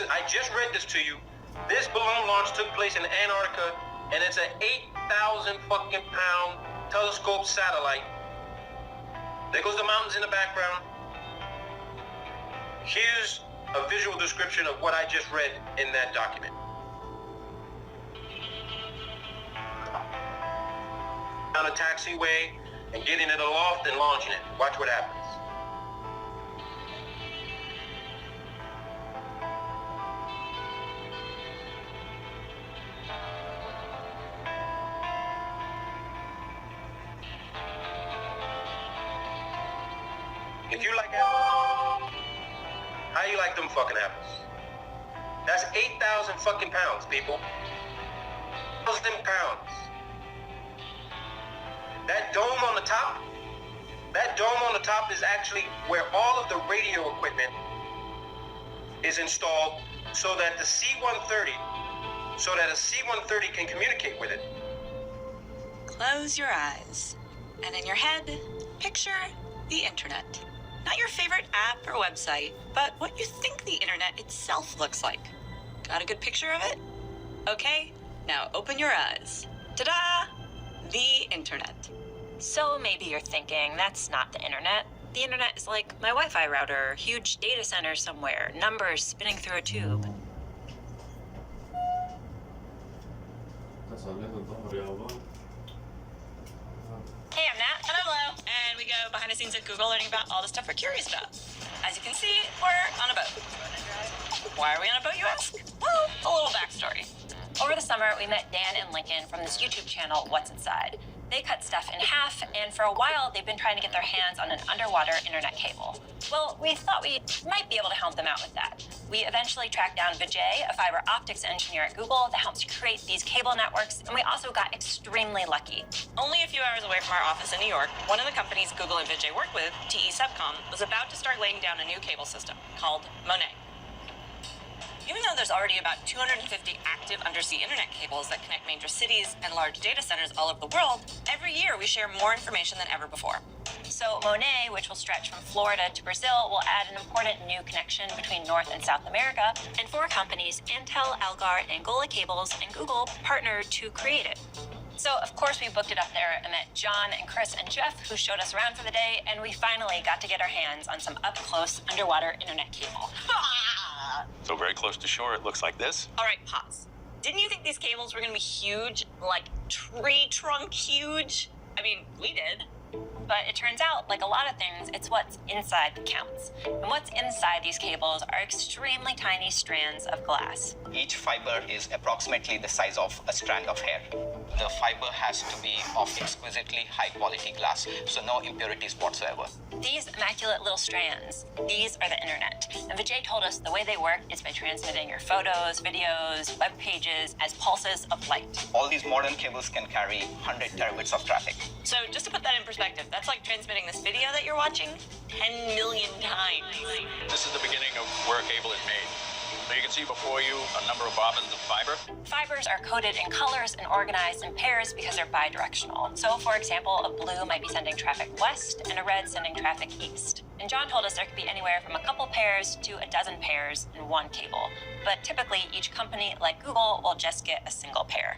I just read this to you. This balloon launch took place in Antarctica, and it's an 8,000 fucking pound telescope satellite. There goes the mountains in the background. Here's a visual description of what I just read in that document. On a taxiway and getting it aloft and launching it. Watch what happens. If you like apples, how you like them fucking apples? That's 8,000 fucking pounds, people. 1,000 pounds. That dome on the top, is actually where all of the radio equipment is installed so that a C-130 can communicate with it. Close your eyes, and in your head, picture the internet. Not your favorite app or website, but what you think the internet itself looks like. Got a good picture of it? Okay, now open your eyes. Ta-da! The internet. So maybe you're thinking, that's not the internet. The internet is like my Wi-Fi router, huge data center somewhere, numbers spinning through a tube. Hey, I'm Nat. And I'm Lo. And we go behind the scenes at Google learning about all the stuff we're curious about. As you can see, we're on a boat. Why are we on a boat, you ask? Well, a little backstory. Over the summer, we met Dan and Lincoln from this YouTube channel, What's Inside. They cut stuff in half, and for a while, they've been trying to get their hands on an underwater internet cable. Well, we thought we might be able to help them out with that. We eventually tracked down Vijay, a fiber optics engineer at Google that helps create these cable networks, and we also got extremely lucky. Only a few hours away from our office in New York, one of the companies Google and Vijay work with, TE Subcom, was about to start laying down a new cable system called Monet. Even though there's already about 250 active undersea internet cables that connect major cities and large data centers all over the world, every year we share more information than ever before. So Monet, which will stretch from Florida to Brazil, will add an important new connection between North and South America, and four companies, Intel, Algar, and Angola Cables, and Google, partnered to create it. So, of course, we booked it up there and met John and Chris and Jeff, who showed us around for the day, and we finally got to get our hands on some up-close underwater internet cable. So very close to shore, it looks like this. All right, pause. Didn't you think these cables were going to be huge, like tree trunk huge? I mean, we did. But it turns out, like a lot of things, it's what's inside that counts. And what's inside these cables are extremely tiny strands of glass. Each fiber is approximately the size of a strand of hair. The fiber has to be of exquisitely high quality glass, so no impurities whatsoever. These immaculate little strands, these are the internet. And Vijay told us the way they work is by transmitting your photos, videos, web pages as pulses of light. All these modern cables can carry 100 terabits of traffic. So just to put that in perspective, that's like transmitting this video that you're watching 10 million times. This is the beginning of where a cable is made. So you can see before you a number of bobbins of fiber. Fibers are coded in colors and organized in pairs because they're bidirectional. So, for example, a blue might be sending traffic west and a red sending traffic east. And John told us there could be anywhere from a couple pairs to a dozen pairs in one cable. But typically, each company, like Google, will just get a single pair.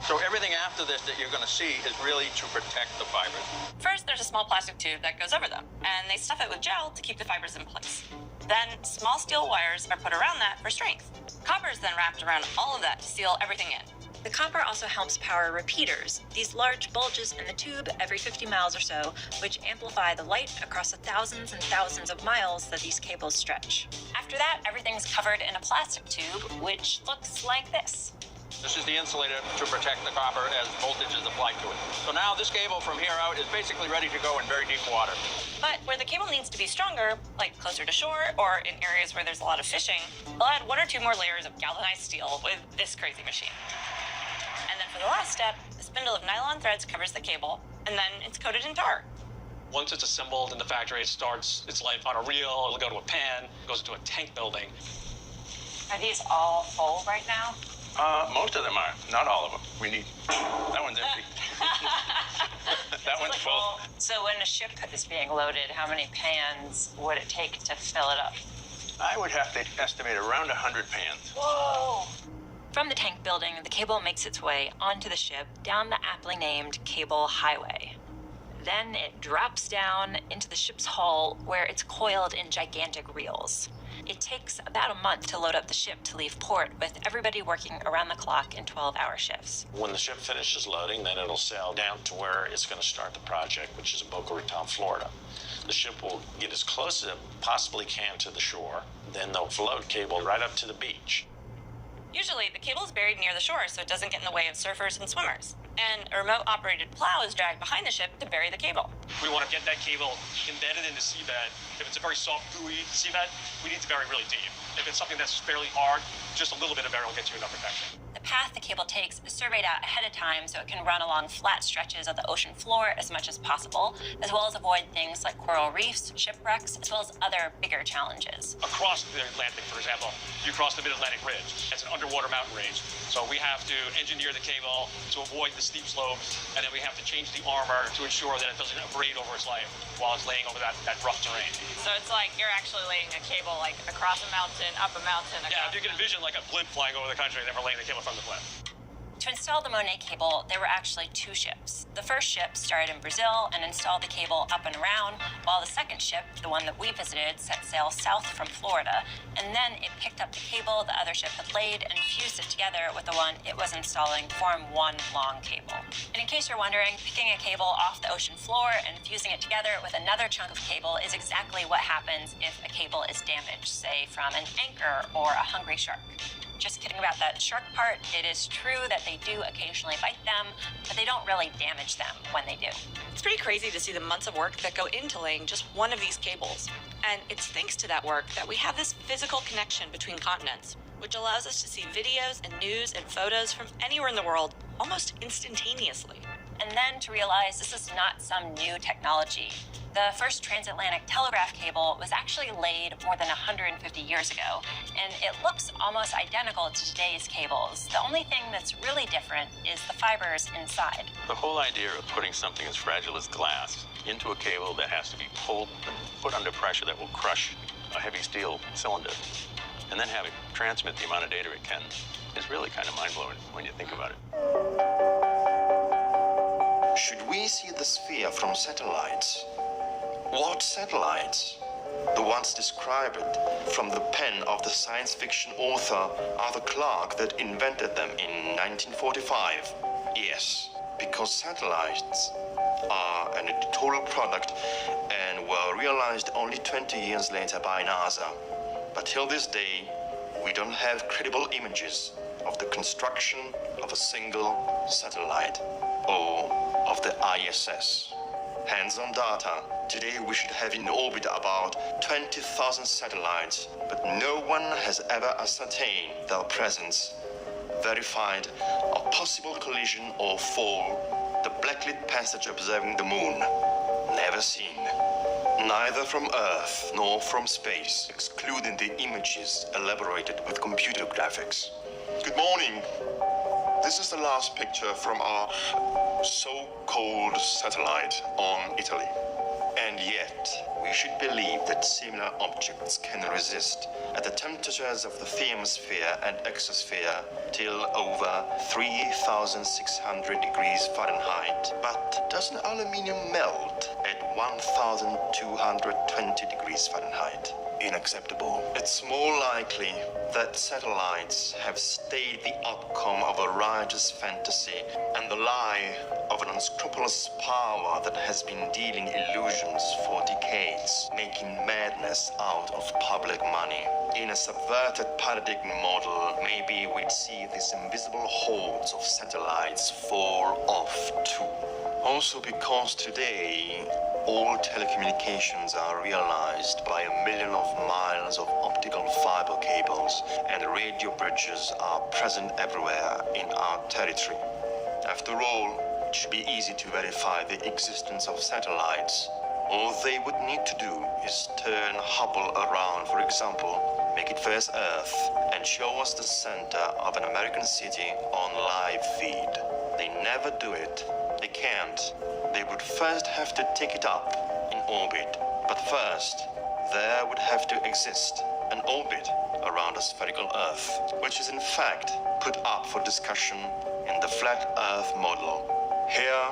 So everything after this that you're going to see is really to protect the fibers. First, there's a small plastic tube that goes over them, and they stuff it with gel to keep the fibers in place. Then, small steel wires are put around that for strength. Copper is then wrapped around all of that to seal everything in. The copper also helps power repeaters, these large bulges in the tube every 50 miles or so, which amplify the light across the thousands and thousands of miles that these cables stretch. After that, everything's covered in a plastic tube, which looks like this. This is the insulator to protect the copper as voltage is applied to it. So now this cable from here out is basically ready to go in very deep water. But where the cable needs to be stronger, like closer to shore or in areas where there's a lot of fishing, we'll add 1 or 2 more layers of galvanized steel with this crazy machine. And then for the last step, a spindle of nylon threads covers the cable, and then it's coated in tar. Once it's assembled in the factory, it starts its life on a reel, it'll go to a pan, goes into a tank building. Are these all full right now? Most of them are, not all of them. We need, that one's empty. That one's full. So when a ship is being loaded, how many pans would it take to fill it up? I would have to estimate around 100 pans. Whoa! From the tank building, the cable makes its way onto the ship down the aptly named cable highway. Then it drops down into the ship's hull where it's coiled in gigantic reels. It takes about a month to load up the ship to leave port, with everybody working around the clock in 12-hour shifts. When the ship finishes loading, then it'll sail down to where it's going to start the project, which is in Boca Raton, Florida. The ship will get as close as it possibly can to the shore. Then they'll float cable right up to the beach. Usually, the cable is buried near the shore so it doesn't get in the way of surfers and swimmers. And a remote-operated plow is dragged behind the ship to bury the cable. We want to get that cable embedded in the seabed. If it's a very soft, gooey seabed, we need to bury really deep. If it's something that's fairly hard, just a little bit of bury will get you enough protection. The path the cable takes is surveyed out ahead of time so it can run along flat stretches of the ocean floor as much as possible, as well as avoid things like coral reefs, shipwrecks, as well as other bigger challenges. Across the Atlantic, for example, you cross the Mid-Atlantic Ridge. It's an underwater mountain range. So we have to engineer the cable to avoid the steep slopes, and then we have to change the armor to ensure that it doesn't abrade over its life while it's laying over that rough terrain. So it's like you're actually laying a cable like across a mountain, up a mountain. Yeah, if you can envision like a blimp flying over the country and then we're laying the cable from the blimp. To install the Monet cable, there were actually two ships. The first ship started in Brazil and installed the cable up and around, while the second ship, the one that we visited, set sail south from Florida, and then it picked up the cable the other ship had laid and fused it together with the one it was installing to form one long cable. And in case you're wondering, picking a cable off the ocean floor and fusing it together with another chunk of cable is exactly what happens if a cable is damaged, say from an anchor or a hungry shark. Just kidding about that shark part. It is true that they do occasionally bite them, but they don't really damage them when they do. It's pretty crazy to see the months of work that go into laying just one of these cables. And it's thanks to that work that we have this physical connection between continents, which allows us to see videos and news and photos from anywhere in the world almost instantaneously. And then to realize this is not some new technology. The first transatlantic telegraph cable was actually laid more than 150 years ago, and it looks almost identical to today's cables. The only thing that's really different is the fibers inside. The whole idea of putting something as fragile as glass into a cable that has to be pulled and put under pressure that will crush a heavy steel cylinder, and then have it transmit the amount of data it can, is really kind of mind-blowing when you think about it. Should we see the sphere from satellites? What satellites? The ones described from the pen of the science fiction author Arthur Clarke that invented them in 1945. Yes, because satellites are an editorial product and were realized only 20 years later by NASA. But till this day, we don't have credible images of the construction of a single satellite or of the ISS. Hands-on data. Today we should have in orbit about 20,000 satellites, but no one has ever ascertained their presence, verified a possible collision or fall, the blacklit passage observing the moon. Never seen. Neither from Earth nor from space, excluding the images elaborated with computer graphics. Good morning. This is the last picture from our so-called satellite on Italy. And yet, we should believe that similar objects can resist at the temperatures of the thermosphere and exosphere till over 3,600 degrees Fahrenheit. But doesn't aluminium melt at 1,220 degrees Fahrenheit? Unacceptable. It's more likely that satellites have stayed the outcome of a riotous fantasy and the lie of an unscrupulous power that has been dealing illusions for decades, making madness out of public money. In a subverted paradigm model, maybe we'd see these invisible hordes of satellites fall off too. Also because today, all telecommunications are realized by 1 million miles of optical fiber cables, and radio bridges are present everywhere in our territory. After all, it should be easy to verify the existence of satellites. All they would need to do is turn Hubble around, for example, make it face Earth, and show us the center of an American city on live feed. They never do it. They can't. They would first have to take it up in orbit. But first, there would have to exist an orbit around a spherical Earth, which is in fact put up for discussion in the flat Earth model. Here,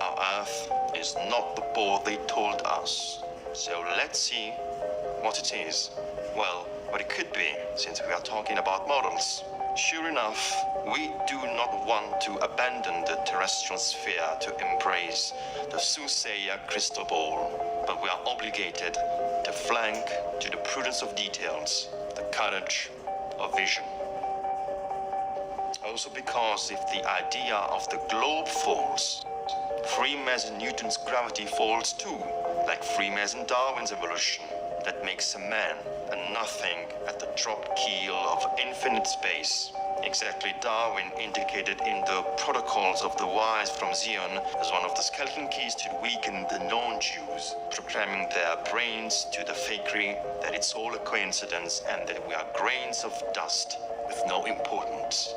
our Earth is not the ball they told us. So let's see what it is. Well, what it could be, since we are talking about models. Sure enough, we do not want to abandon the terrestrial sphere to embrace the soothsayer crystal ball, but we are obligated to flank to the prudence of details, the courage of vision. Also because if the idea of the globe falls, Freemason Newton's gravity falls too, like Freemason Darwin's evolution, that makes a man and nothing at the drop keel of infinite space. Exactly, Darwin indicated in the Protocols of the Wise from Zion as one of the skeleton keys to weaken the non-Jews, proclaiming their brains to the fakery that it's all a coincidence and that we are grains of dust with no importance.